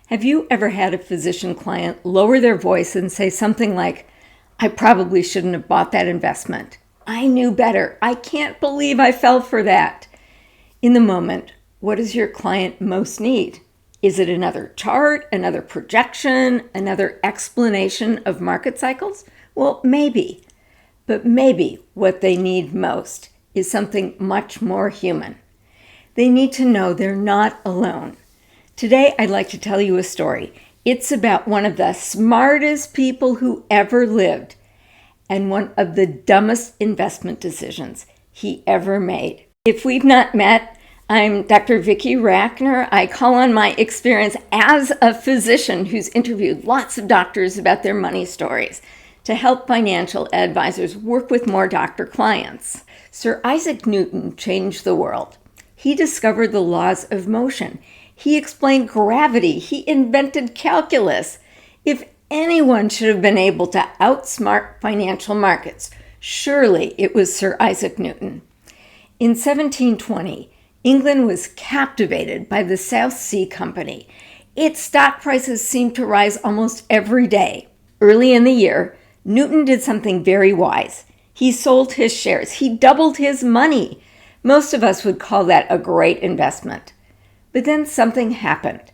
Have you ever had a physician client lower their voice and say something like, "I probably shouldn't have bought that investment. I knew better. I can't believe I fell for that." In the moment, what does your client most need? Is it another chart, another projection, another explanation of market cycles? Well, maybe. But maybe what they need most is something much more human. They need to know they're not alone. Today, I'd like to tell you a story. It's about one of the smartest people who ever lived and one of the dumbest investment decisions he ever made. If we've not met, I'm Dr. Vicki Rackner. I call on my experience as a physician who's interviewed lots of doctors about their money stories to help financial advisors work with more doctor clients. Sir Isaac Newton changed the world. He discovered the laws of motion. He explained gravity. He invented calculus. If anyone should have been able to outsmart financial markets, surely it was Sir Isaac Newton. In 1720, England was captivated by the South Sea Company. Its stock prices seemed to rise almost every day. Early in the year, Newton did something very wise. He sold his shares. He doubled his money. Most of us would call that a great investment. But then something happened.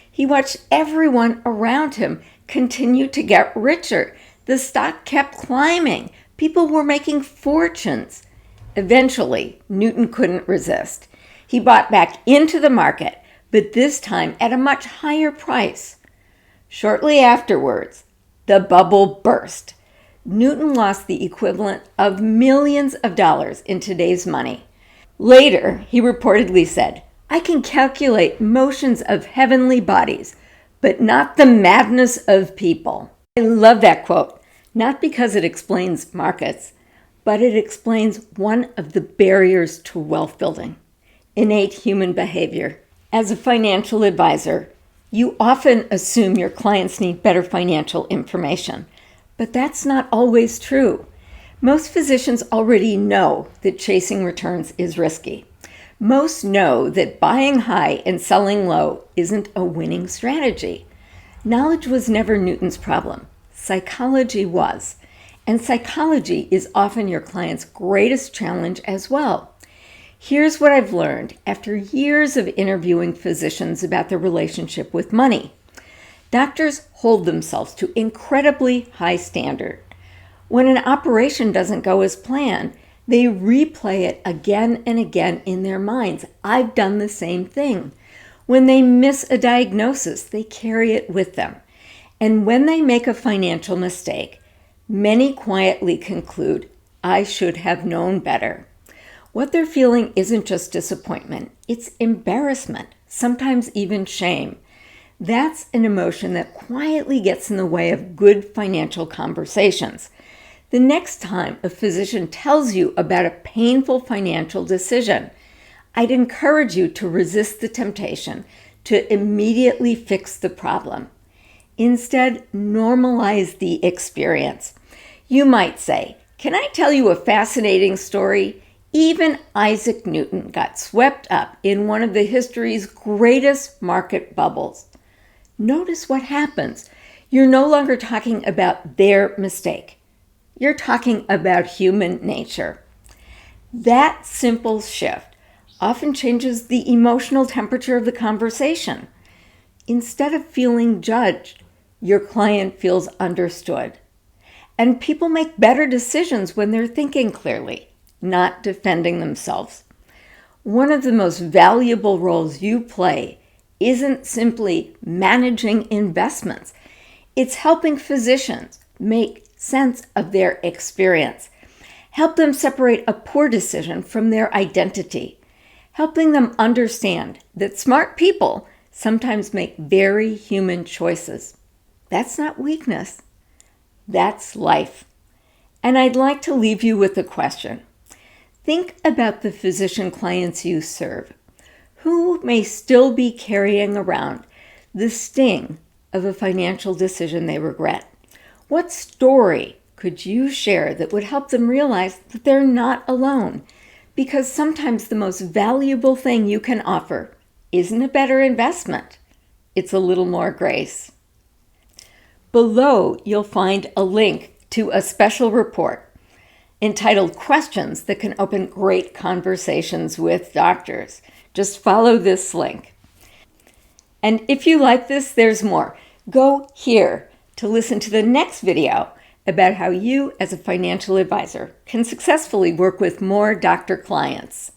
He watched everyone around him continue to get richer. The stock kept climbing. People were making fortunes. Eventually, Newton couldn't resist. He bought back into the market, but this time at a much higher price. Shortly afterwards, the bubble burst. Newton lost the equivalent of millions of dollars in today's money. Later, he reportedly said, "I can calculate motions of heavenly bodies, but not the madness of people." I love that quote, not because it explains markets, but it explains one of the barriers to wealth building: innate human behavior. As a financial advisor, you often assume your clients need better financial information, but that's not always true. Most physicians already know that chasing returns is risky. Most know that buying high and selling low isn't a winning strategy. Knowledge was never Newton's problem. Psychology was. And psychology is often your client's greatest challenge as well. Here's what I've learned after years of interviewing physicians about their relationship with money. Doctors hold themselves to incredibly high standard. When an operation doesn't go as planned, they replay it again and again in their minds. I've done the same thing. When they miss a diagnosis, they carry it with them. And when they make a financial mistake, many quietly conclude, "I should have known better." What they're feeling isn't just disappointment, it's embarrassment, sometimes even shame. That's an emotion that quietly gets in the way of good financial conversations. The next time a physician tells you about a painful financial decision, I'd encourage you to resist the temptation to immediately fix the problem. Instead, normalize the experience. You might say, "Can I tell you a fascinating story? Even Isaac Newton got swept up in one of the history's greatest market bubbles." Notice what happens. You're no longer talking about their mistake. You're talking about human nature. That simple shift often changes the emotional temperature of the conversation. Instead of feeling judged, your client feels understood. And people make better decisions when they're thinking clearly, not defending themselves. One of the most valuable roles you play isn't simply managing investments. It's helping physicians make sense of their experience. Help them separate a poor decision from their identity. Helping them understand that smart people sometimes make very human choices. That's not weakness. That's life. And I'd like to leave you with a question. Think about the physician clients you serve, who may still be carrying around the sting of a financial decision they regret. What story could you share that would help them realize that they're not alone? Because sometimes the most valuable thing you can offer isn't a better investment, it's a little more grace. Below, you'll find a link to a special report entitled Questions That Can Open Great Conversations with Doctors. Just follow this link. And if you like this, there's more. Go here to listen to the next video about how you, as a financial advisor, can successfully work with more doctor clients.